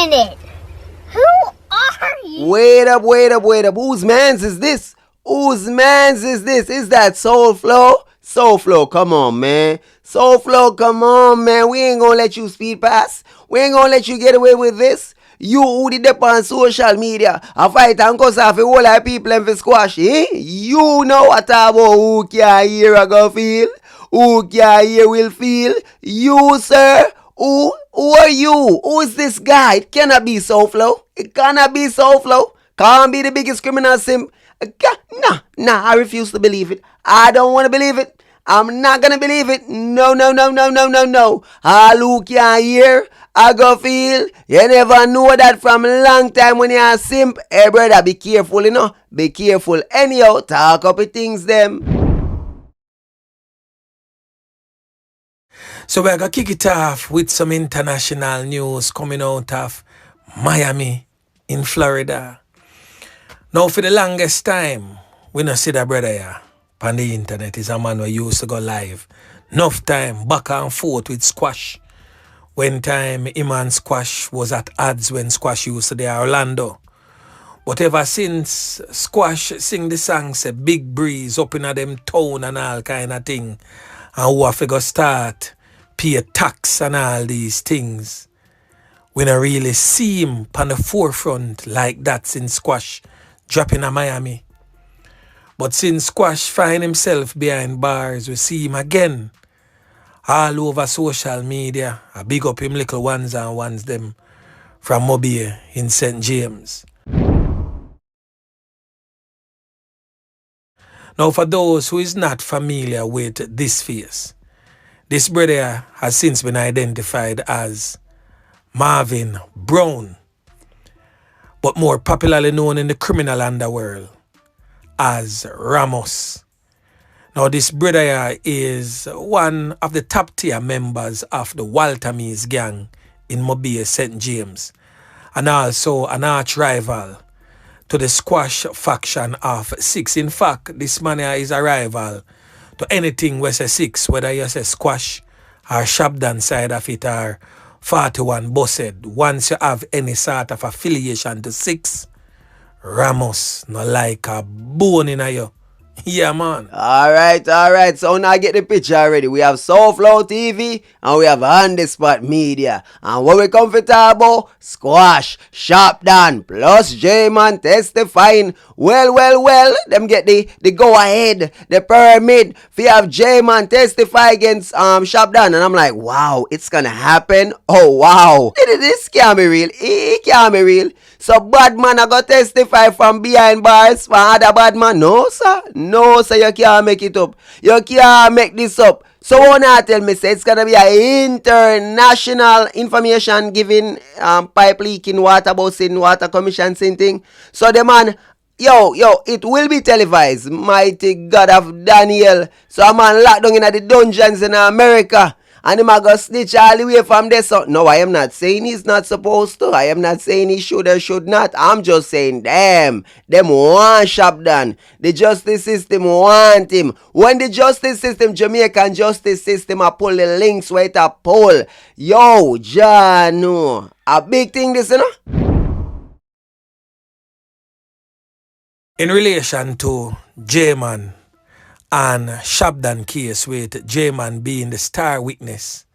minute. Who are you? Wait up. Whose mans is this? Whose mans is this? Is that Soul Flow? Soul Flow, come on, man. Soul Flow, come on, man. We ain't gonna let you speed pass. We ain't gonna let you get away with this. You who did up on social media and fight and cuss off a whole lot of people and for Sqaush, eh? You know what about who can hear a go feel? Who can hear will feel? You, sir. Who are you? Who is this guy? It cannot be Soul Flow. It cannot be Soul Flow. Can't be the biggest criminal sim. Nah, I refuse to believe it. I don't want to believe it. I'm not gonna believe it. No. All who can hear, I go feel. You never know that from a long time when you're a simp. Hey brother, be careful, you know. Be careful. Anyhow, talk up with things them. So we're going to kick it off with some international news coming out of Miami in Florida. Now for the longest time, we don't see that brother here on the internet. Is a man who used to go live. Enough time back and forth with Sqaush. When time him and Sqaush was at odds when Sqaush used to be Orlando. But ever since Sqaush sing the song say Big Breeze up in a them town and all kind of thing, and who have to start pay tax and all these things, we don't really see him on the forefront like that since Sqaush dropping a Miami. But since Sqaush find himself behind bars, we see him again all over social media. I big up him little ones and ones them from Mobile in St. James. Now for those who is not familiar with this face, this brother has since been identified as Marvin Brown, but more popularly known in the criminal underworld as Ramos. Now this brother is one of the top tier members of the Walter Mees gang in Mobile, St. James, and also an arch rival to the Sqaush faction of Six. In fact, this man is a rival to anything we say Six, whether you say Sqaush or Shabdon side of it or 41 Bossed. Once you have any sort of affiliation to Six, Ramos no like a bone in you. Yeah, man. Alright. So now I get the picture already. We have Soul Flow TV and we have On The Spot Media. And what we come for talk about? Sqaush, Shabdon, plus J-Man testifying. Well, them get the go ahead, the pyramid. If you have J-Man testify against Shabdon. And I'm like, wow, it's gonna happen. Oh wow. This can't be real. It can't be real. So bad man I go testify from behind bars for other bad man. No sir, you can't make it up. You can't make this up. So wanna tell me say it's gonna be an international information giving pipe leaking, water busting, water commission thing. So the man, yo, it will be televised. Mighty God of Daniel. So a man locked down in the dungeons in America. And him a go snitch all the way from there. So, no, I am not saying he's not supposed to. I am not saying he should or should not. I'm just saying, them want Shabdon. The justice system want him. When the justice system, Jamaican justice system, a pull the links where it a pull. Yo, Jano. A big thing this, you know? In relation to J-Man and Shabdon case, with J-Man being the star witness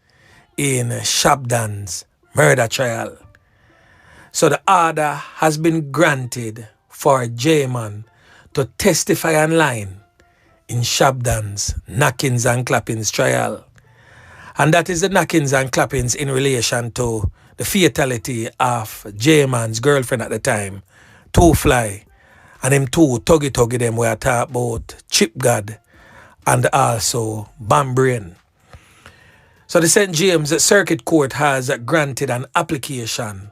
in Shabdon's murder trial. So the order has been granted for J-Man to testify online in Shabdon's knockings and clappings trial. And that is the knockings and clappings in relation to the fatality of J-Man's girlfriend at the time, Two Fly, and them two tuggy them were talk about Chip God and also Bambrain. So the St. James Circuit Court has granted an application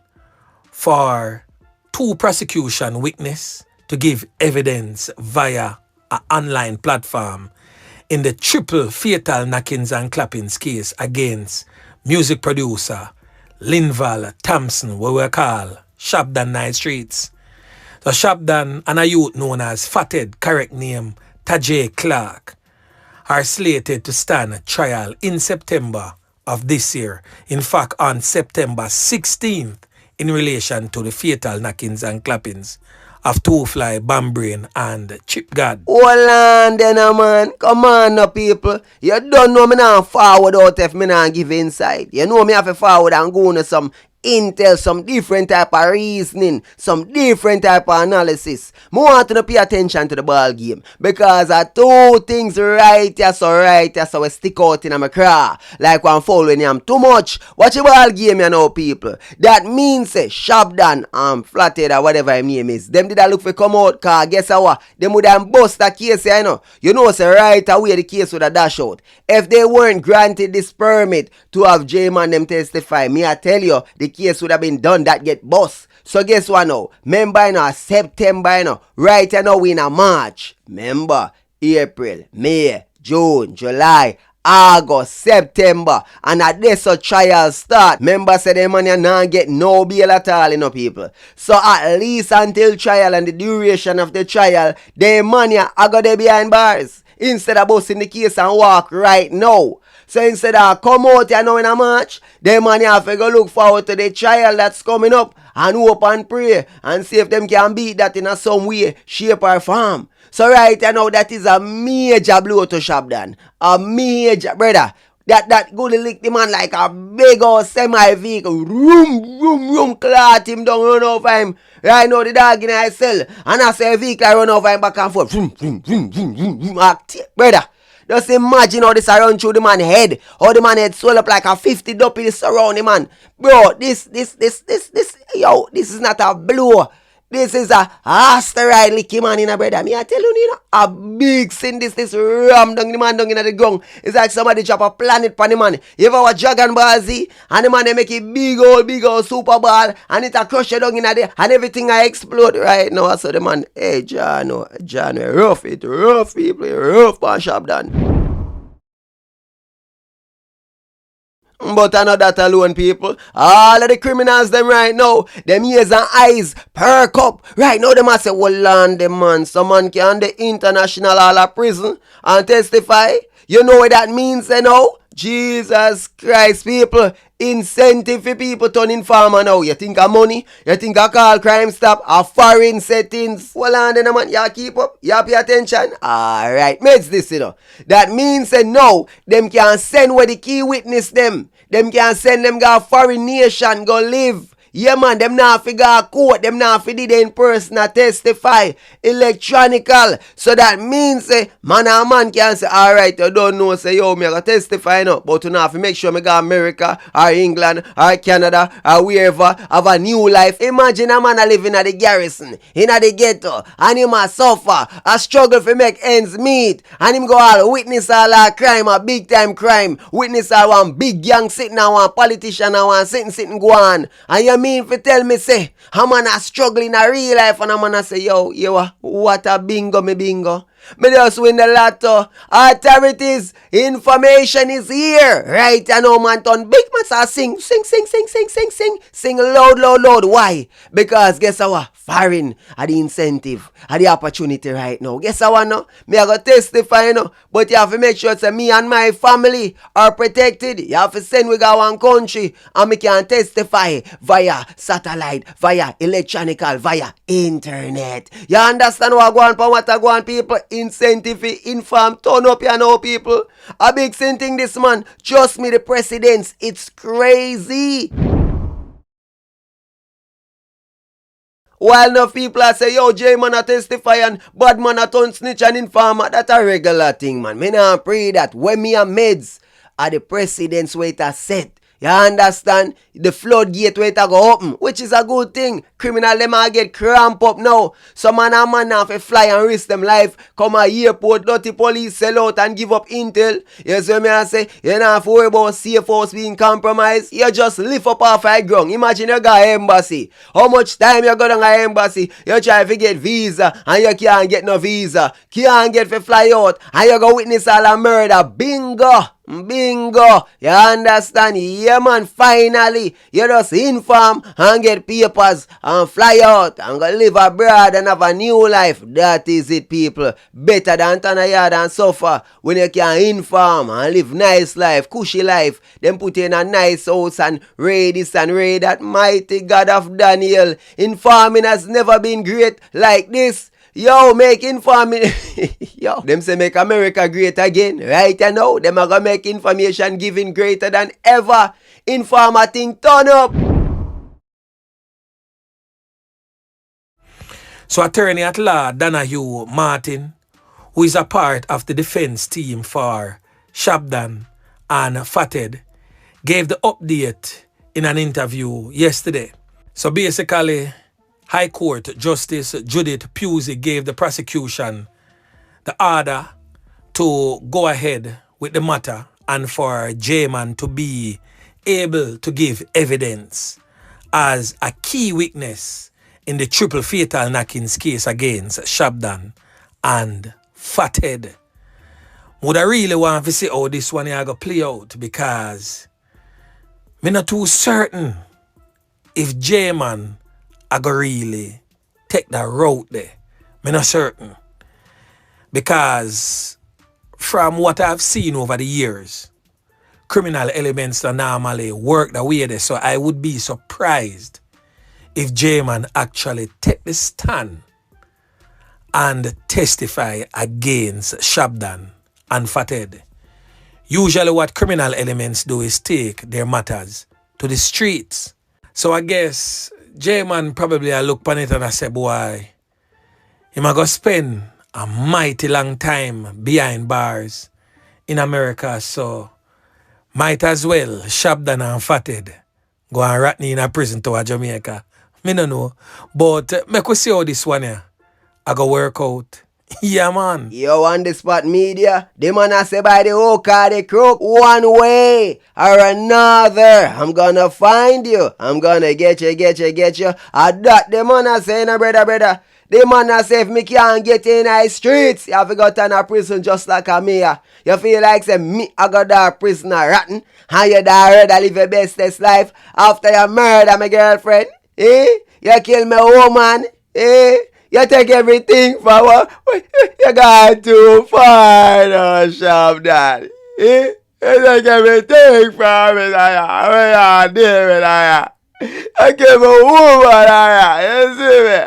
for two prosecution witnesses to give evidence via an online platform in the triple fatal knockings and clappings case against music producer Linval Thompson, what we call Shabdon Night Streets. So Shabdon and a youth known as Fathead, correct name Tajay Clark, are slated to stand trial in September of this year. In fact, on September 16th in relation to the fatal knockings and clappings of Two Fly, Bambrain, and Chip God. Hold on then, man. Come on now, people. You don't know me now forward out if me not give inside. You know me have to forward and go into some intel, some different type of reasoning, some different type of analysis. I want to pay attention to the ball game because I two things right here, so we stick out in my craw. Like one following him too much. Watch the ball game, you know, people. That means Shabdon and Flathead or whatever his name is. Them did I look for come out, cause guess what? Them would have bust that case, you know. You know, say right away the case would have dash out. If they weren't granted this permit to have J-Man them testify, me I tell you, the case would have been done that get bust. So guess what now? Remember now, September now. Right now we in a March. Remember, April, May, June, July, August, September. And at this a trial start. Remember say them man not get no bail at all, you know, people. So at least until trial and the duration of the trial, them man are gonna behind bars. Instead of busting the case and walk right now. So instead of come out here now in a March, them man have to go look forward to the trial that's coming up and hope and pray and see if them can beat that in a some way, shape or form. So right now that is a major blow to Shabdon. A major, brother. That good lick the man like a big old semi-vehicle. Room, clot him down, run over him. Right now the dog in his cell. And I say a vehicle run over him back and forth. Brother. Just imagine how this run through the man's head. How the man's head swell up like a 50 duppy surround the man. Bro, this is not a blow. This is a asteroid licky man in a brother. Me I tell you, a big sin this ram down the man down in the ground. It's like somebody drop a planet pan the man. You ever watch Dragon Ball Z? And the man they make it big old super ball and it a crush you down in there and everything I explode right now. So the man, hey John, rough people, rough man Shabdon. But I know that alone, people. All of the criminals, them right now, them ears and eyes perk up. Right now, them a say, well, on them man. Some man can the international hall of prison and testify. You know what that means, you know? Jesus Christ, people. Incentive for people turn informer now. You think of money? You think of call crime stop? A foreign settings? Well, on them man, you keep up? You pay attention? Alright, mates this, you know. That means, no, them can send where the key witness them. Them can send them go foreign nation, go live. Yeah man, them not figure a court, them not fi did in person testify, electronical. So that means man and man can say, alright, you don't know, say yo, me I testify now, but you not fi make sure me go America, or England, or Canada, or wherever, have a new life. Imagine a man a living at the garrison, in the ghetto, and him a suffer, a struggle fi make ends meet, and him go all witness all a crime, a big time crime, witness all one big gang sitting and one politician and one sitting go on, and you mean for tell me say a man a struggle in a real life and a man a say yo what a bingo me bingo. Me just win the lotto. Authorities, information is here. Right, I know man turn big man sing loud. Why? Because guess what? Foreign are the incentive, are the opportunity right now. Guess what no? Me I go testify no, but you have to make sure that me and my family are protected. You have to send we go one country and me can testify via satellite, via electronical, via internet. You understand what I go on people? Incentive inform turn up you know people. A big thing this man. Trust me the presidents. It's crazy. While enough people are say, yo, J-Man a testify and bad man a turn snitch and informer. That's a regular thing, man. Me nah pray that when me and meds are the president's way to set. You understand? The floodgate way to go open, which is a good thing. Criminal them a get cramp up now. Some man and man have to fly and risk them life. Come a airport, dirty police sell out and give up intel. You see me I say, you don't have to worry about safe house being compromised. You just lift up off high ground. Imagine you got an embassy. How much time you go down an embassy? You try to get visa and you can't get no visa. Can't get to fly out and you go witness all a murder. Bingo! Bingo! You understand? Yeah, man, finally, you just inform and get papers and fly out and go live abroad and have a new life. That is it, people. Better than turn a yard and suffer when you can inform and live nice life, cushy life. Then put you in a nice house and raid this and raid that. Mighty God of Daniel. Informing has never been great like this. Yo, make informing. Yo, them say make America great again. Right now, them are gonna make information giving greater than ever. Informer thing turn up. So attorney at law Donahue Martin, who is a part of the defense team for Shabdon and Fated, gave the update in an interview yesterday. So basically, High Court Justice Judith Pusey gave the prosecution the order to go ahead with the matter and for J-Man to be able to give evidence as a key witness in the triple fatal knockings case against Shabdon and Fathead. Would I really want to see how this one is going to play out, because I'm not too certain if J-Man I go really take that route there. I'm not certain. Because from what I've seen over the years, criminal elements don't normally work the way there. So I would be surprised if J-Man actually take the stand and testify against Shabdon and Fathead. Usually what criminal elements do is take their matters to the streets. So I guess J-Man probably I look upon it and I say, boy, he might go spend a mighty long time behind bars in America, so might as well Shabdon and Fathead go and rat me in a prison to a Jamaica. Me no know. But make we see how this one here I go work out. Yeah, man. Yo, on the spot media, the man I say by the hook or the crook, one way or another, I'm gonna find you. I'm gonna get you. I that the man I say, no, brother. The man I say, if me can't get in the streets, you have to go to a prison just like a mayor. You feel like say, me, I got that prisoner rotten, and you there to live your bestest life after you murder my girlfriend. You kill my woman. You take everything for what? You got too far, no, Shabdon. You take everything from me, I give a woman, you see me?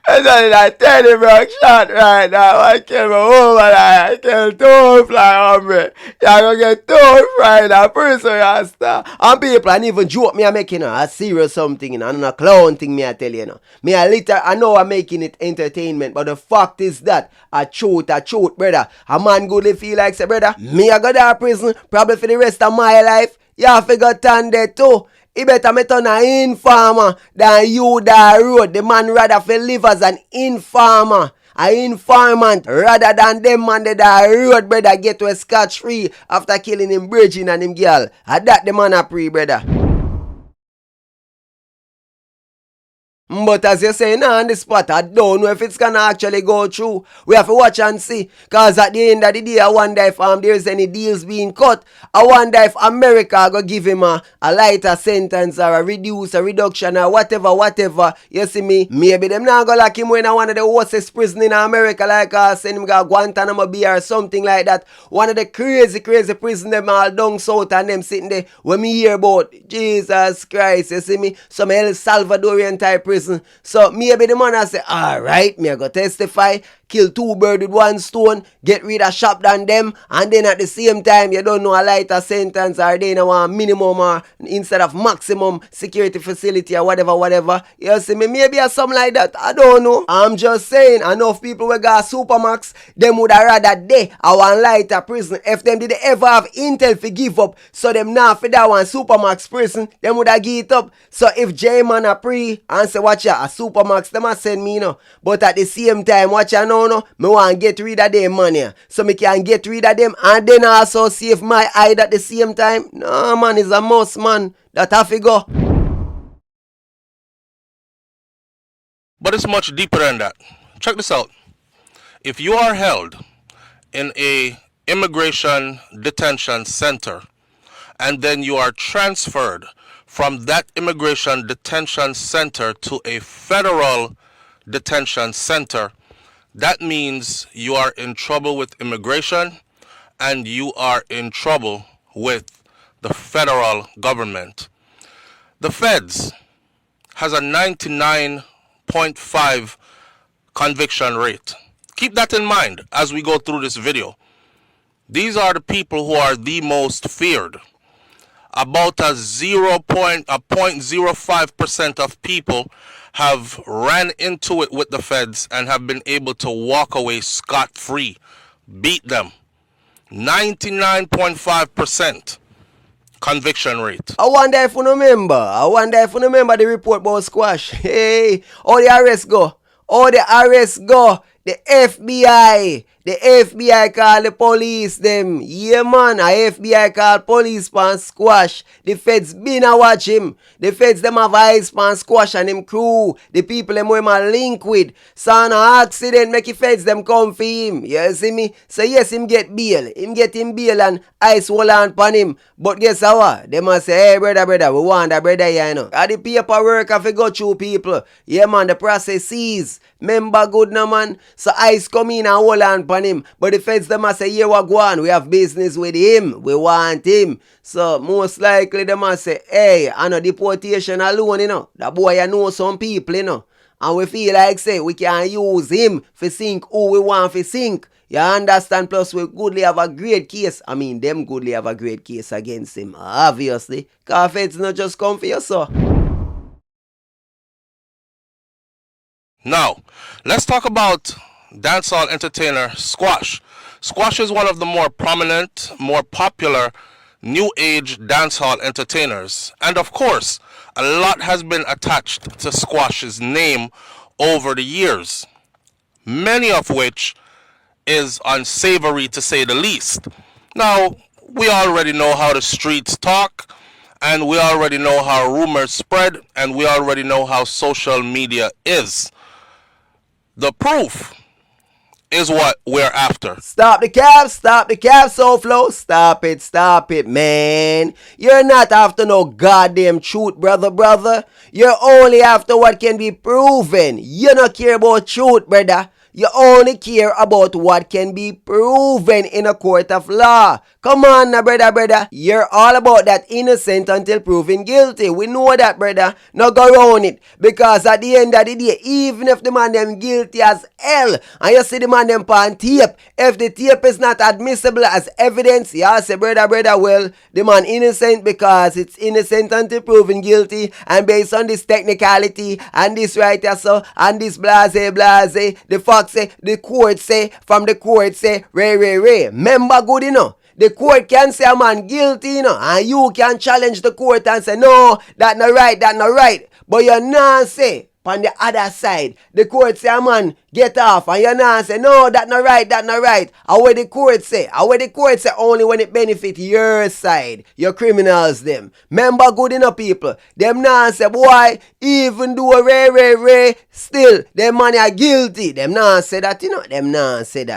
It's only that Teddy broke shot right now. I kill my woman, I kill two fly on me. You're gonna get two fried a person, you star. And people and even joke me, I'm making a serious something, you know, and a clown thing, me I tell you, know. I know I'm making it entertainment, but the fact is that a truth, brother. A man good feel like, say, brother, me I go to prison, probably for the rest of my life. You have to go turn there too. He better me turn an informer than you that road. The man rather for live as an informer, an informant, rather than them man that road, brother, get to a scotch free after killing him Bridging and him girl. And that the man a pre, brother. But as you say now on the spot, I don't know if it's gonna actually go through. We have to watch and see. Cause at the end of the day, I wonder if there's any deals being cut. I wonder if America go give him a lighter sentence or a reduction or whatever. You see me? Maybe them not go lock him in one of the worstest prison in America, like send him go Guantanamo Bay or something like that. One of the crazy prison them all down south and them sitting there. When me hear about Jesus Christ, you see me? Some El Salvadorian type prison. So maybe the man I say, alright, me I go testify, kill two birds with one stone, get rid of Shabdon them, and then at the same time you don't know a lighter sentence or they know a minimum or instead of maximum security facility or whatever. You see me, maybe or something like that. I don't know. I'm just saying, enough people we got Supermax, them would have rather they a one lighter prison. If them did ever have intel for give up, so them now for that one Supermax prison, them would have give it up. So if J-Man a pre and say watch ya, a Supermax, them a send me, you know. But at the same time, watch ya know, no, me want to get rid of them money. So me can get rid of them and then also save my eye at the same time. No man, it's a must, man. That have to go. But it's much deeper than that. Check this out. If you are held in a immigration detention center, and then you are transferred from that immigration detention center to a federal detention center, that means you are in trouble with immigration and you are in trouble with the federal government. The feds has a 99.5 conviction rate. Keep that in mind as we go through this video. These are the people who are the most feared. About a 0.05% of people have ran into it with the feds and have been able to walk away scot-free. Beat them. 99.5% conviction rate. I wonder if you remember the report about Sqaush. Hey, how the arrest go? The FBI call the police them. Yeah man, a FBI call police pan Sqaush. The feds been a watch him. The feds them have eyes pan Sqaush and him crew. The people them him a link with. So an accident make the feds them come for him. You see me? So yes, him get bail. Him get him bail and ice hold on pan him. But guess what? They must say, hey brother, we want that brother here, you know. And the paperwork have to go through people. Yeah man, the process is. Remember good no man. So ice come in and hold on pan him. But the feds them must say, yeah, what go on? We have business with him. We want him. So most likely they must say, hey, I know deportation alone, you know. That boy I know some people, you know. And we feel like say we can use him for sink who we want for sink. You understand? Plus we goodly have a great case. I mean them goodly have a great case against him. Obviously. Because feds not just come for you, so. Now, let's talk about dancehall entertainer Sqaush. Sqaush is one of the more prominent, more popular new age dancehall entertainers. And of course, a lot has been attached to Sqaush's name over the years, many of which is unsavory to say the least. Now, we already know how the streets talk, and we already know how rumors spread, and we already know how social media is. The proof is what we're after. Stop the cab, so flow. Stop it, man. You're not after no goddamn truth, brother. You're only after what can be proven. You don't care about truth, brother. You only care about what can be proven in a court of law. Come on now, brother. You're all about that innocent until proven guilty. We know that, brother. Now go around it. Because at the end of the day, even if the man them guilty as hell, and you see the man them on tape, if the tape is not admissible as evidence, you say, brother, well, the man innocent because it's innocent until proven guilty. And based on this technicality, and this right here, so, and this blase, the fact say, the court say, from the court say, Ray. Remember good, you know. The court can say a man guilty, you know, and you can challenge the court and say, no, that not right. But you not say, on the other side, the court say a man get off, and you not say, no, that not right. And what the court say? Only when it benefit your side, your criminals them. Remember good enough people. Them not say, boy, even though Ray, still, them man are guilty. Them not say that, you know,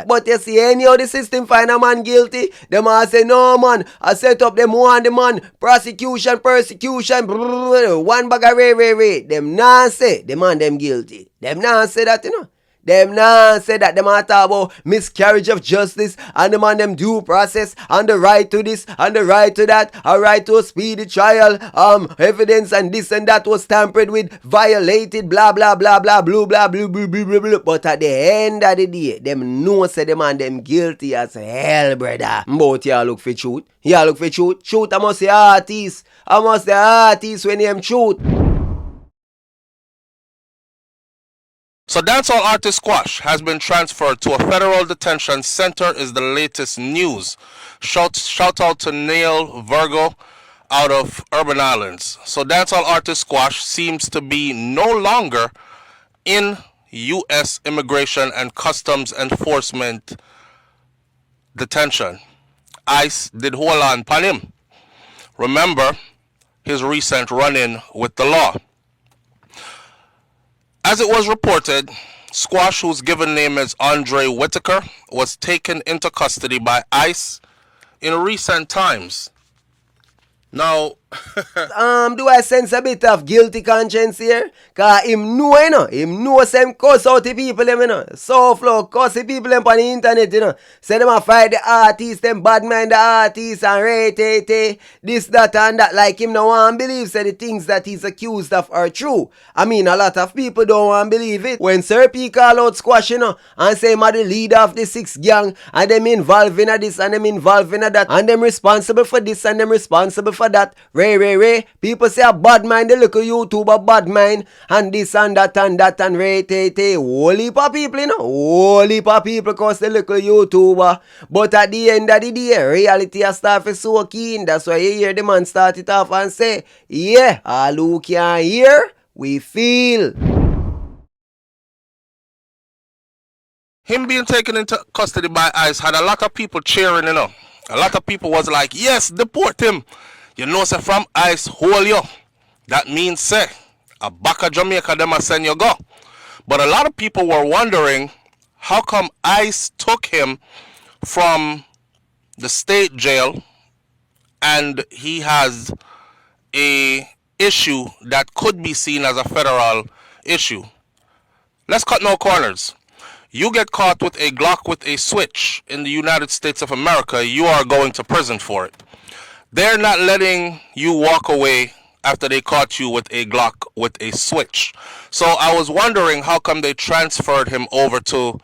But you see, any of the system find a man guilty, them all say, no man, I set up them one the man, prosecution, one bag of Ray. Them not say, the man them guilty. Them not say that, you know. Them not say that. Them are talk about miscarriage of justice and the man them due process and the right to this and the right to that, a right to a speedy trial, evidence and this and that was tampered with, violated, blah blah. But at the end of the day, them know say the man them guilty as hell, brother. But y'all look for truth. Truth I must say artists when them truth. So dancehall artist Sqaush has been transferred to a federal detention center is the latest news. Shout out to Neil Virgo out of Urban Islands. So dancehall artist Sqaush seems to be no longer in U.S. Immigration and Customs Enforcement detention. ICE did hold on upon him. Remember his recent run-in with the law. As it was reported, Sqaush, whose given name is Andre Whitaker, was taken into custody by ICE in recent times. Now, Do I sense a bit of guilty conscience here? Cause him know, you know. Him know some cuss out the people, them, you know. So flow, cuss the people them on the internet, you know. Say them a fight the artists, them bad mind the artists and rate, this, that, and that. Like him no one believe, say the things that he's accused of are true. I mean, a lot of people don't want to believe it. When Sir P call out Sqaush, you know, and say him are the leader of the 6 gang, and them involved in this, and them involved in that, and them responsible for this, and them responsible for that. Ray. People say a bad mind, they look at YouTube a bad mind, and this and that and Ray. Whole heap of people, you know. Whole heap of people cause they look at YouTuber. But at the end of the day, reality of stuff is so keen. That's why you hear the man start it off and say, yeah, all who can hear, we feel. him being taken into custody by ICE had a lot of people cheering, you know. A lot of people was like, yes, deport him. You know, say from ICE, hold you. That means, say, a back of Jamaica, them a send you go. But a lot of people were wondering, how come ICE took him from the state jail and he has a issue that could be seen as a federal issue? Let's cut no corners. You get caught with a Glock with a switch in the United States of America, you are going to prison for it. They're not letting you walk away after they caught you with a Glock with a switch. So I was wondering how come they transferred him over to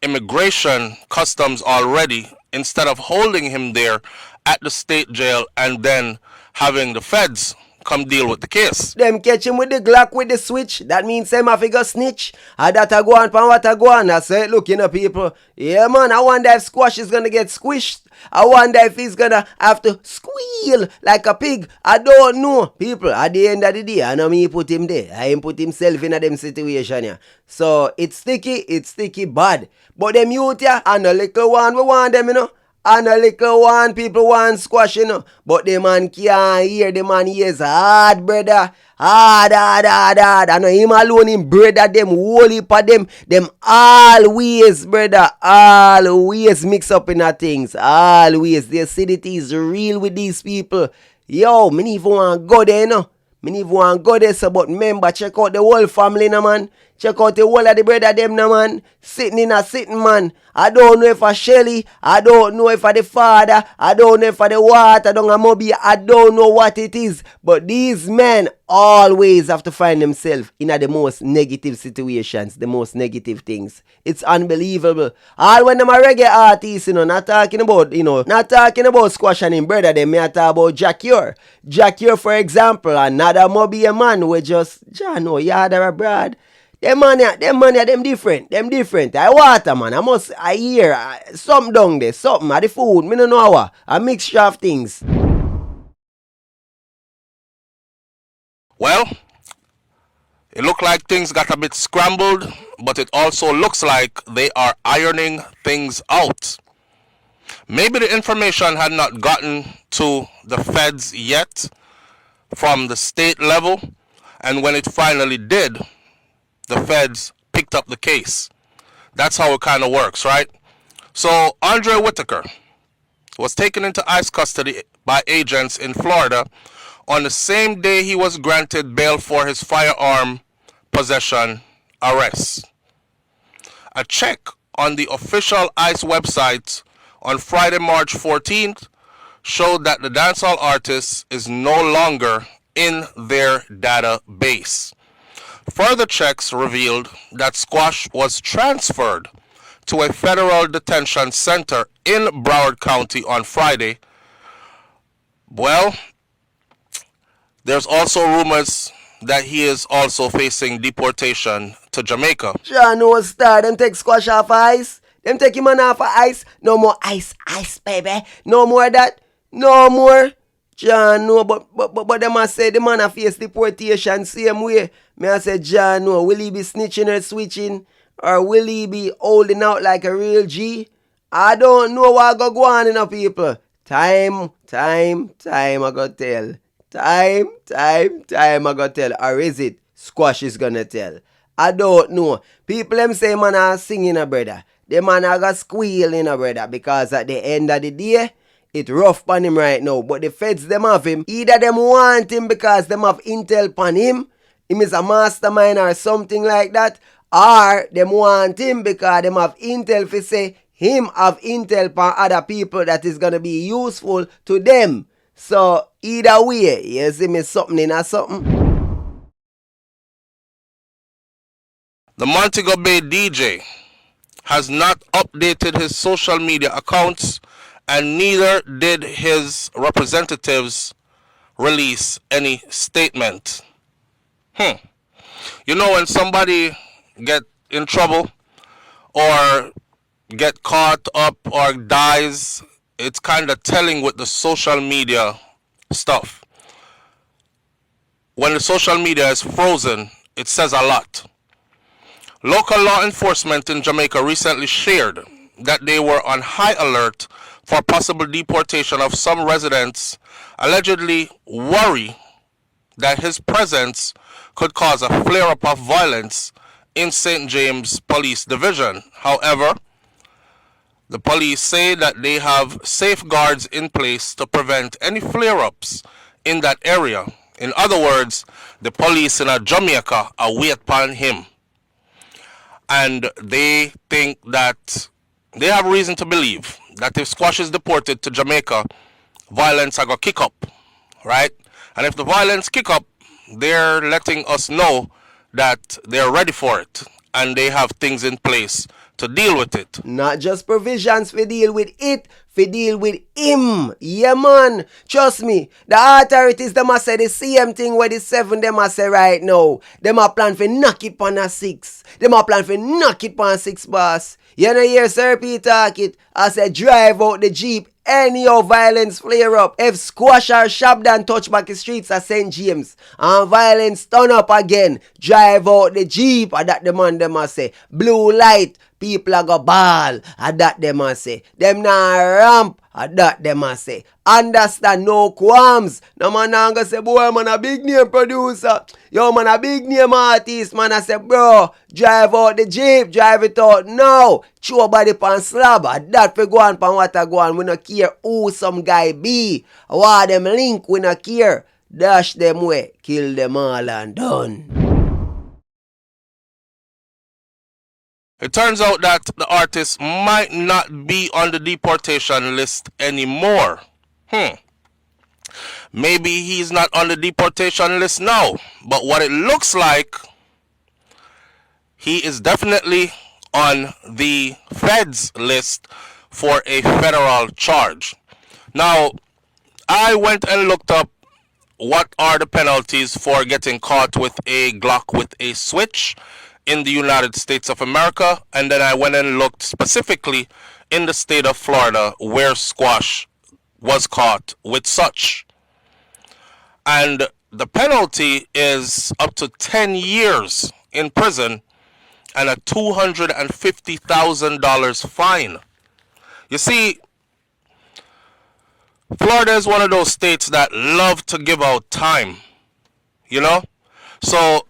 immigration customs already instead of holding him there at the state jail and then having the feds come deal with the case. Them catch him with the Glock with the switch. That means them have to go snitch. And that a go on pan what a go on. I say, look, you know, people. Yeah, man, I wonder if Sqaush is gonna get squished. I wonder if he's gonna have to squeal like a pig. I don't know. People, at the end of the day, I know me put him there. I ain't put himself in a them situation here. So it's sticky bad. But them youth here, and the little one, we want them, you know. And a little one, people want Sqaush, you know. But the man can't hear. The man hears hard, brother. Hard. I know him alone, him brother, them whole heap of them always, brother, always mix up in that things. Always. The acidity is real with these people. Yo, me even want to go there, you know. Me even want to go there, so but remember, check out the whole family, no man. Check out the whole of the brother them, no man. Sitting in a sitting, man. I don't know if I Shelly. I don't know if I the father. I don't know if I the water. I don't know Moby. I don't know what it is. But these men always have to find themselves in the most negative situations, the most negative things. It's unbelievable. All when them a reggae artists, you know, not talking about Sqaush and him brother, them me talk about Jack Ure. Jack Ure, for example, another Moby a man we just, Jano, yada abroad. Them different. I water, man. I hear something down there, something at the food. Me no know what. A mixture of things. Well, it looked like things got a bit scrambled, but it also looks like they are ironing things out. Maybe the information had not gotten to the feds yet from the state level, and when it finally did, the feds picked up the case. That's how it kind of works, right? So Andre Whitaker was taken into ICE custody by agents in Florida on the same day he was granted bail for his firearm possession arrest. A check on the official ICE website on Friday, March 14th showed that the dancehall artist is no longer in their database. Further checks revealed that Sqaush was transferred to a federal detention center in Broward County on Friday. Well, there's also rumors that he is also facing deportation to Jamaica. John no star, them take Sqaush off ice. Them take him on off of ice. No more ice, baby. No more that. No more. John, no, but them a say the man a face deportation same way. Me I say, John, no, will he be snitching or switching? Or will he be holding out like a real G? I don't know what go on in the people. Time, I go tell. Time, I go tell. Or is it Sqaush is gonna tell? I don't know. People them say man are singing a brother. The man are got squealing a brother because at the end of the day, it rough on him right now. But the feds them have him. Either them want him because them have intel on him. Him is a mastermind or something like that. Or them want him because them have intel for say him have intel on other people that is gonna be useful to them. So either way, you see me something in or something. The Montego Bay DJ has not updated his social media accounts, and neither did his representatives release any statement. You know, when somebody get in trouble or get caught up or dies, it's kind of telling with the social media stuff. When the social media is frozen, it says a lot. Local law enforcement in Jamaica recently shared that they were on high alert for possible deportation of some residents allegedly worry that his presence could cause a flare-up of violence in St. James Police Division. However, the police say that they have safeguards in place to prevent any flare-ups in that area. In other words, the police in Jamaica are wait upon him. And they think that they have reason to believe that if Sqaush is deported to Jamaica, violence are going to kick up, right? And if the violence kick up, they're letting us know that they're ready for it and they have things in place to deal with it. Not just provisions for deal with it, for deal with him. Yeah, man. Trust me, the authorities, them a say the same thing where the 7 them a say right now. Them a plan for knock it on a 6. Them a plan for knock it on 6, boss. You know hear Sir P talk it. I say drive out the Jeep. Any of violence flare up. If Sqaush or Shabdon touch back the streets of St. James and violence turn up again, drive out the Jeep. And that the man them a say. Blue light. People a go ball, and that them a say. Them na ramp, and that them a say. Understand, no qualms. No man a go say, boy, man a big name producer. Yo, man a big name artist. Man a say, bro, drive out the Jeep, drive it out now. Chew body pan slab, and that fi go on pan what a go on. We no care who some guy be. What them link, we no care. Dash them way, kill them all and done. It turns out that the artist might not be on the deportation list anymore. Maybe he's not on the deportation list now, but what it looks like, he is definitely on the feds list for a federal charge. Now, I went and looked up what are the penalties for getting caught with a Glock with a switch in the United States of America, and then I went and looked specifically in the state of Florida where Sqaush was caught with such. And the penalty is up to 10 years in prison and a $250,000 fine. You see, Florida is one of those states that love to give out time, you know? So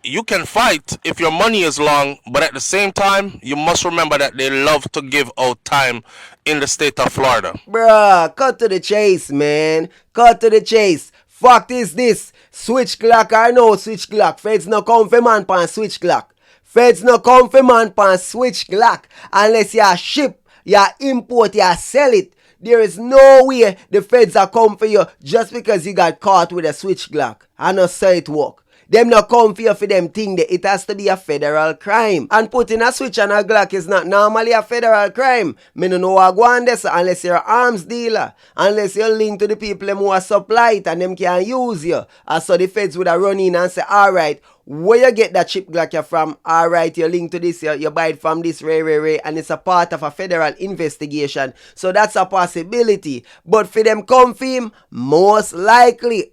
you can fight if your money is long, but at the same time, you must remember that they love to give out time in the state of Florida. Bruh, cut to the chase, man. Cut to the chase. Fact is this. Switch clock or no switch clock. Feds no come for man pan switch clock. Feds no come for man pan switch clock. Unless you ship, you import, you sell it. There is no way the feds are come for you just because you got caught with a switch clock. I know so it work. Them not come for you for them thing that it has to be a federal crime. And putting a switch on a Glock is not normally a federal crime. Me no know what go on this unless you're an arms dealer. Unless you're linked to the people who are supply it and them can use you. And so the feds would have run in and say, alright, where you get that chip Glock you from? Alright, you're linked to this, you buy it from this, ray, and it's a part of a federal investigation. So that's a possibility. But for them come for him, most likely,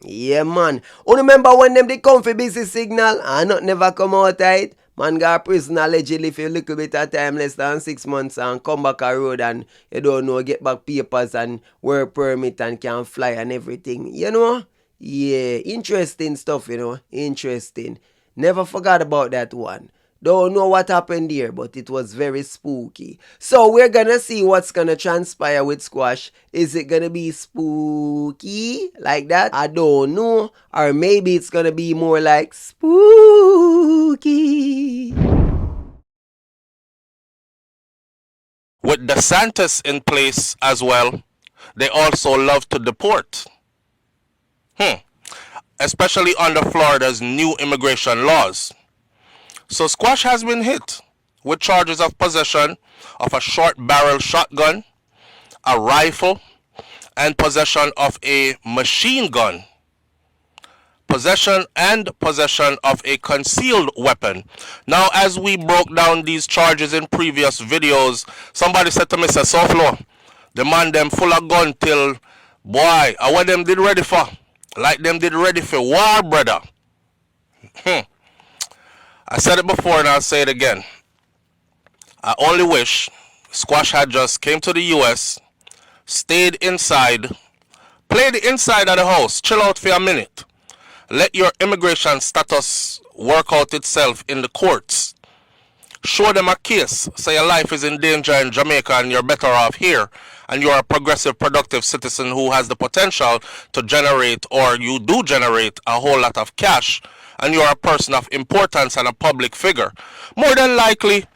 yeah, man. You remember when them they come for busy signal and not never come out right? Man got prison allegedly for a little bit of time, less than 6 months, and come back a road and you don't know, get back papers and work permit and can fly and everything. You know? Yeah, interesting stuff, you know. Interesting. Never forgot about that one. Don't know what happened there, but it was very spooky. So we're gonna see what's gonna transpire with Sqaush. Is it gonna be spooky like that? I don't know. Or maybe it's gonna be more like spooky. With DeSantis in place as well, they also love to deport. Especially under Florida's new immigration laws. So Sqaush has been hit with charges of possession of a short-barrel shotgun, a rifle, and possession of a machine gun. Possession of a concealed weapon. Now, as we broke down these charges in previous videos, somebody said to me, say, so flow, the man them full of gun till, boy, I what them did ready for. Like them did ready for war, brother. I said it before and I'll say it again. I only wish Sqaush had just came to the US, stayed inside, played the inside of the house, chill out for a minute. Let your immigration status work out itself in the courts. Show them a case, say your life is in danger in Jamaica and you're better off here, and you're a progressive, productive citizen who has the potential to generate, or you do generate, a whole lot of cash, and you're a person of importance and a public figure. More than likely,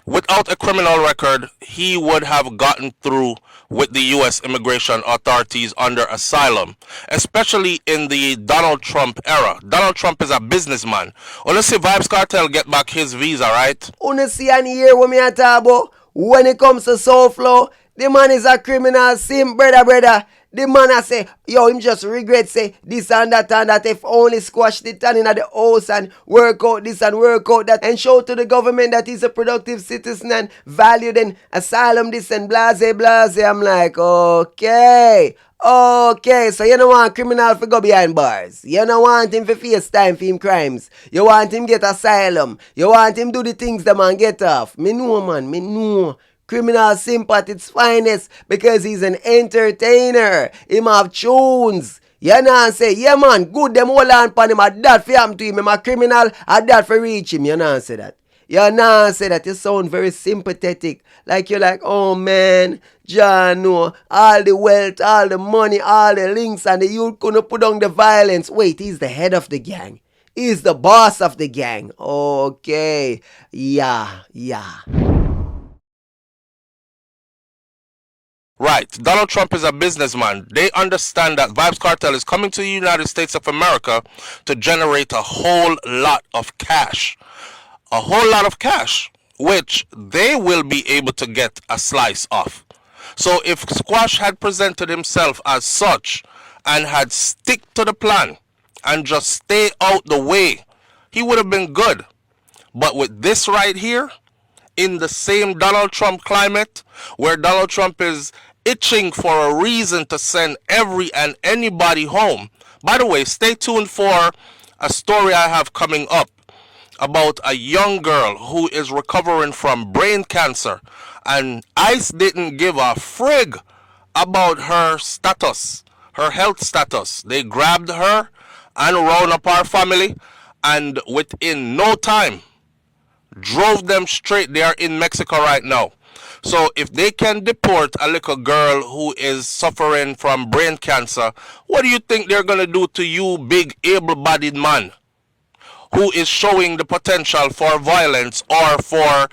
without a criminal record, he would have gotten through with the U.S. immigration authorities under asylum, especially in the Donald Trump era. Donald Trump is a businessman. Honestly, Vybz Kartel get back his visa, right? Honestly, and hear what me a talk about. When it comes to Soul Flow, the man is a criminal, sim, brother. The man I say, yo, him just regret say this and that if only Sqaush the turn in the house and work out this and work out that and show to the government that he's a productive citizen and valued and asylum this and blase. I'm like, okay, so you don't want criminal to go behind bars. You don't want him to face time for him crimes. You want him get asylum. You want him do the things the man get off. Me know, man, me know. Criminal sympathy its finest because he's an entertainer. Him have tunes. You know say, yeah man, good them hold on pan him. A that for him to him. Him a criminal, a that for reach him. You know say that. You know say that. You sound very sympathetic. Like you're like, oh man, John, no, all the wealth, all the money, all the links, and the youth couldn't put down the violence. Wait, he's the head of the gang. He's the boss of the gang. Okay. Yeah. Right. Donald Trump is a businessman. They understand that Vybz Kartel is coming to the United States of America to generate a whole lot of cash. A whole lot of cash, which they will be able to get a slice of. So if Sqaush had presented himself as such and had stick to the plan and just stay out the way, he would have been good. But with this right here, in the same Donald Trump climate, where Donald Trump is itching for a reason to send every and anybody home. By the way, stay tuned for a story I have coming up about a young girl who is recovering from brain cancer, and ICE didn't give a frig about her status, her health status. They grabbed her and round up our family, and within no time drove them straight. They are in Mexico right now. So if they can deport a little girl who is suffering from brain cancer, what do you think they're going to do to you, big able-bodied man who is showing the potential for violence or for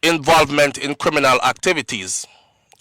involvement in criminal activities?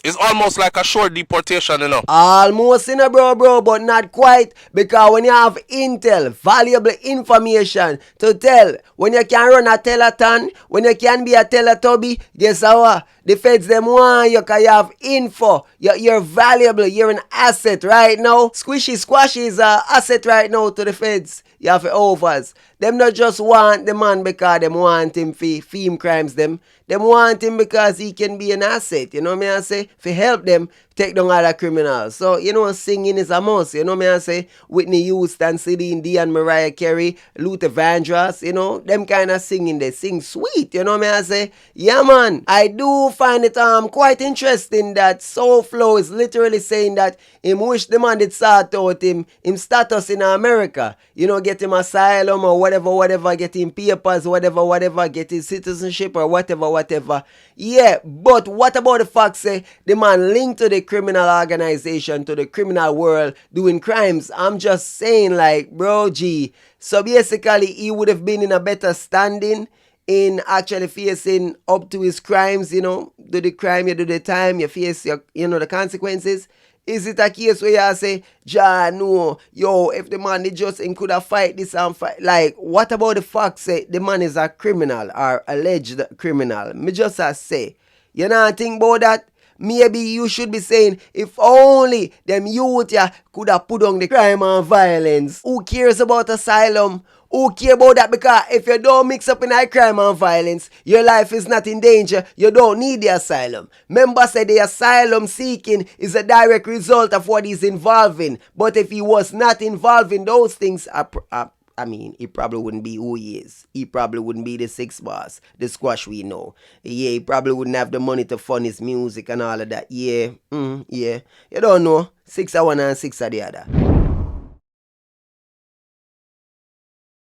It's almost like a short deportation, you know. Almost, you know, bro, but not quite. Because when you have intel, valuable information to tell, when you can run a telethon, when you can be a teletubby, guess what? The feds them want you because you have info. You're valuable. You're an asset right now. Sqaush is an asset right now to the feds. You have overs. Them not just want the man because them want him for him crimes them. Them want him because he can be an asset. You know what I say? For help them take down other criminals. So, you know, singing is a must. You know what I say? Whitney Houston, Celine Dion, Mariah Carey, Luther Vandross, you know, them kind of singing, they sing sweet. You know what I say? Yeah, man. I do find it quite interesting that Soul Flow is literally saying that him wish the man did sort out him status in America. You know, get him asylum or whatever, get him papers, whatever, get his citizenship or whatever. Yeah, but what about the fact say the man linked to the criminal organization, to the criminal world, doing crimes? I'm just saying, like, bro, G. So basically, he would have been in a better standing in actually facing up to his crimes, you know. Do the crime, you do the time, you face your, you know, the consequences. Is it a case where you say, Jah, no, yo, if the man did just him could have fight this and fight? Like, what about the fact say the man is a criminal or alleged criminal? Me just say, you know, think about that? Maybe you should be saying, if only them youth ya could have put on the crime and violence. Who cares about asylum? Who care about that? Because if you don't mix up in crime and violence, your life is not in danger. You don't need the asylum. Member said the asylum seeking is a direct result of what he's involved in. But if he was not involved in those things, I mean, he probably wouldn't be who he is. He probably wouldn't be the sixth boss, the Sqaush we know. Yeah, he probably wouldn't have the money to fund his music and all of that. Yeah, yeah. You don't know. 6 of one and 6 of the other.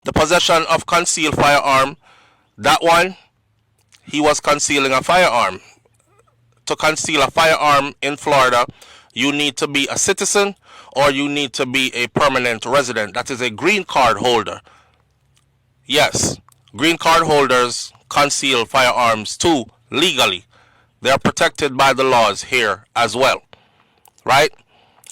The possession of concealed firearm, that one, he was concealing a firearm. To conceal a firearm in Florida, you need to be a citizen or you need to be a permanent resident. That is a green card holder. Yes, green card holders conceal firearms too legally. They are protected by the laws here as well, right?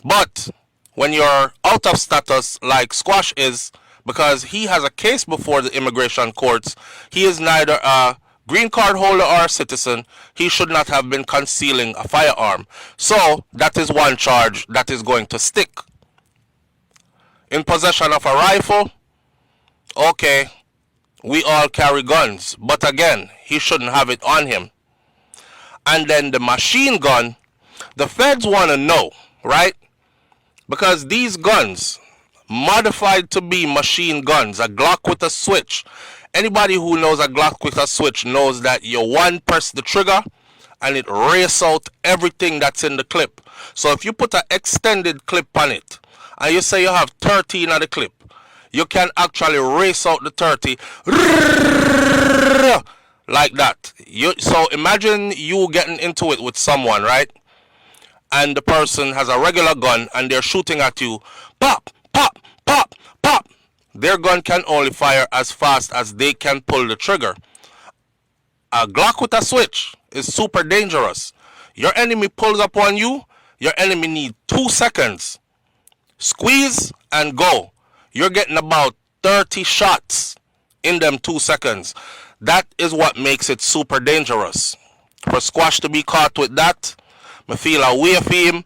But when you're out of status like Sqaush is, because he has a case before the immigration courts, he is neither a green card holder or a citizen. He should not have been concealing a firearm. So that is one charge that is going to stick. In possession of a rifle, okay, we all carry guns, but again, he shouldn't have it on him. And then the machine gun, the feds want to know, right? Because these guns, modified to be machine guns, a Glock with a switch. Anybody who knows a Glock with a switch knows that you one press the trigger and it races out everything that's in the clip. So if you put an extended clip on it and you say you have 13 of the clip, you can actually race out the 30 like that. So imagine you getting into it with someone, right? And the person has a regular gun and they're shooting at you. Pop! Pop, pop, pop. Their gun can only fire as fast as they can pull the trigger. A Glock with a switch is super dangerous. Your enemy pulls up on you, your enemy needs 2 seconds. Squeeze and go. You're getting about 30 shots in them 2 seconds. That is what makes it super dangerous. For Sqaush to be caught with that, I feel a way for him,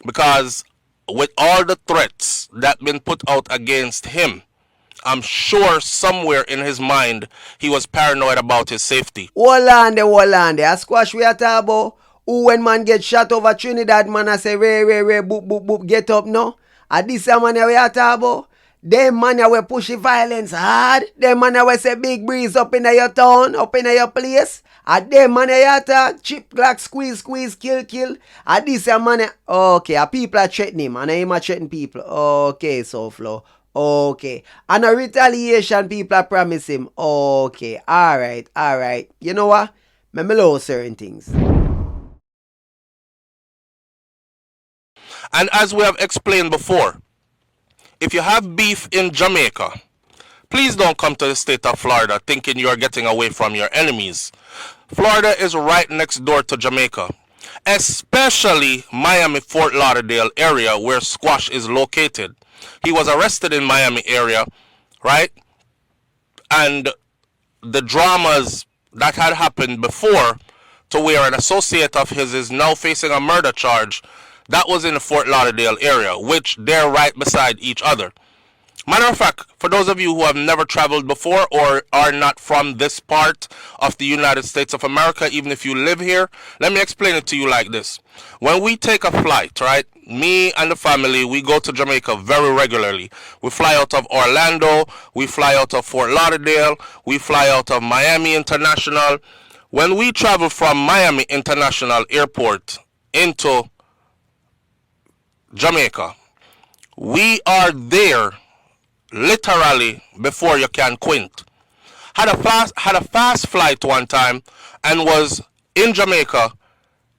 because with all the threats that been put out against him, I'm sure somewhere in his mind he was paranoid about his safety. Hold on there. A Sqaush we are talking about. Who when man get shot over Trinidad, man I say ray, boop, boop, boop, get up now. And this man we are talking about. Them man we push the violence hard. Them man we say big breeze up in your town, up in your place. And them man yata chip Glock squeeze, kill. And this man okay, a people are threatening him and him a threaten people. Okay, so flow. Okay. And a retaliation people are promise him. Okay. Alright. You know what? Me love certain things. And as we have explained before, if you have beef in Jamaica, please don't come to the state of Florida thinking you are getting away from your enemies. Florida is right next door to Jamaica, especially Miami, Fort Lauderdale area where Sqaush is located. He was arrested in Miami area, right? And the dramas that had happened before, to where an associate of his is now facing a murder charge, that was in the Fort Lauderdale area, which they're right beside each other. Matter of fact, for those of you who have never traveled before or are not from this part of the United States of America, even if you live here, let me explain it to you like this. When we take a flight, right, me and the family, we go to Jamaica very regularly. We fly out of Orlando, we fly out of Fort Lauderdale, we fly out of Miami International. When we travel from Miami International Airport into Jamaica, we are there literally before you can quint. Had a fast flight one time and was in Jamaica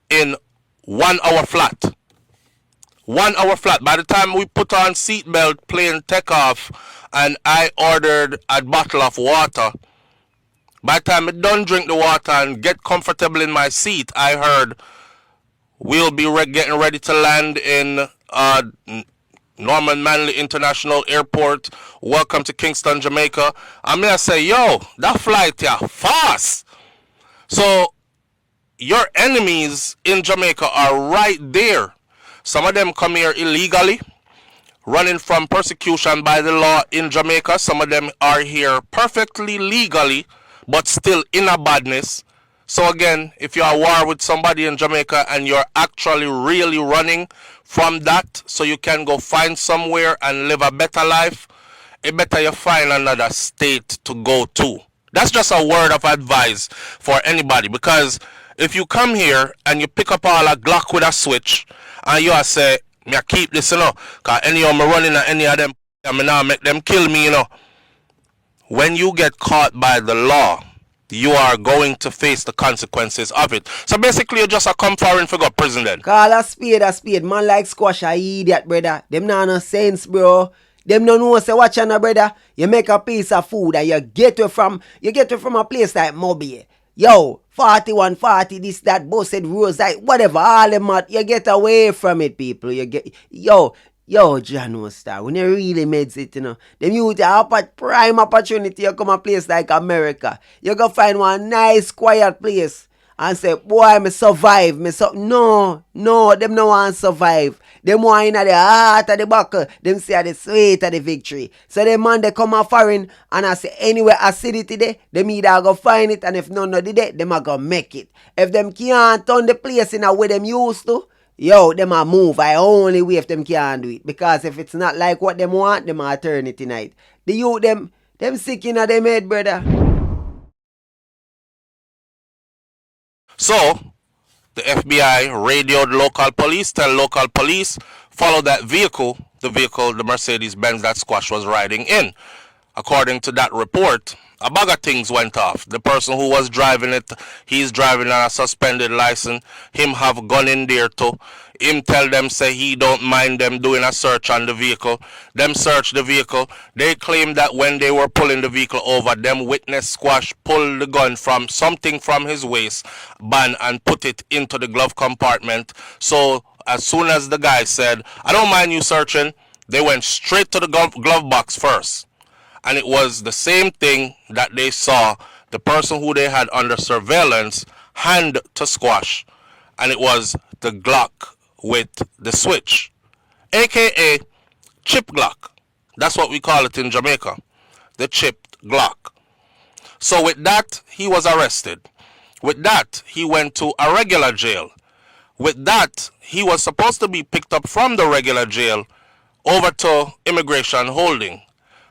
in 1 hour flat. 1 hour flat. By the time we put on seatbelt, plane take off, and I ordered a bottle of water. By the time I done drink the water and get comfortable in my seat, I heard we'll be getting ready to land in Norman Manley International Airport. Welcome to Kingston, Jamaica. I'm gonna say, yo, that flight, yeah, fast. So your enemies in Jamaica are right there. Some of them come here illegally, running from persecution by the law in Jamaica. Some of them are here perfectly legally, but still in a badness. So again, if you're at war with somebody in Jamaica and you're actually really running from that so you can go find somewhere and live a better life, it better you find another state to go to. That's just a word of advice for anybody, because if you come here and you pick up all a Glock with a switch and you say, me I keep this, you know, because any of me running at any of them, I mean, now make them kill me, you know. When you get caught by the law, you are going to face the consequences of it. So basically, you just a come foreign for go prison then. Call a spade a spade. Man like Sqaush a idiot, brother. Them not no sense, bro. Them no know say watch on, brother. You make a piece of food and you get it from a place like Mobile. Yo, 41, 40, this, that, busted rose, like whatever, all them out. You get away from it, people. You get, yo, John Star, when you really made it, you know, them youth have a prime opportunity. You come a place like America, you go find one nice, quiet place and say, boy, me survive. No, them no want survive. Them want in the heart of the buckle. Them say the sweet of the victory. So them man, they come a foreign and I say, anywhere I see it today, them either go find it, and if none of the day, them a go make it. If them can't turn the place in a way them used to, yo, them a move. I only way if them can't do it. Because if it's not like what them want, them a turn it tonight. The youth, them sick in them head, brother. So, the FBI radioed local police, tell local police, follow that vehicle, the Mercedes-Benz that Sqaush was riding in. According to that report, a bag of things went off. The person who was driving it, he's driving on a suspended license. Him have gun in there too. Him tell them say he don't mind them doing a search on the vehicle. Them search the vehicle. They claim that when they were pulling the vehicle over, them witness Sqaush pull the gun from something from his waist band and put it into the glove compartment. So as soon as the guy said, I don't mind you searching, they went straight to the glove box first. And it was the same thing that they saw the person who they had under surveillance hand to Sqaush. And it was the Glock with the switch, aka chip Glock. That's what we call it in Jamaica, the chipped Glock. So with that, he was arrested. With that, he went to a regular jail. With that, he was supposed to be picked up from the regular jail over to immigration holding.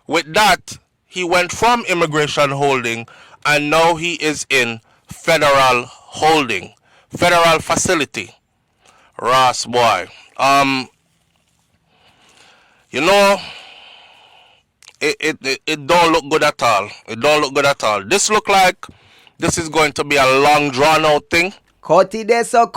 With that, he went from immigration holding and now he is in federal holding, federal facility. Ross boy, you know, it don't look good at all. It don't look good at all. This look like this is going to be a long drawn out thing. Cut it there, so.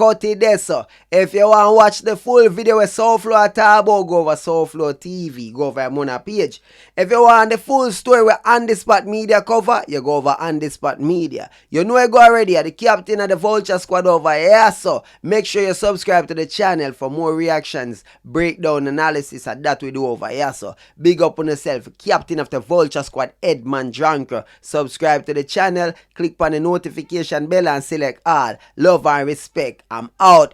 If you want to watch the full video with Soulflow Tabo, go over Soulflow TV, go over Mona page. If you want the full story with On The Spot Media cover, you go over On The Spot Media. You know you go already, the captain of the Vulture Squad over here, so make sure you subscribe to the channel for more reactions, breakdown, analysis, and that we do over here, so. Big up on yourself, captain of the Vulture Squad, Edman Dranker. Subscribe to the channel, click on the notification bell and select all. Love and respect. I'm out.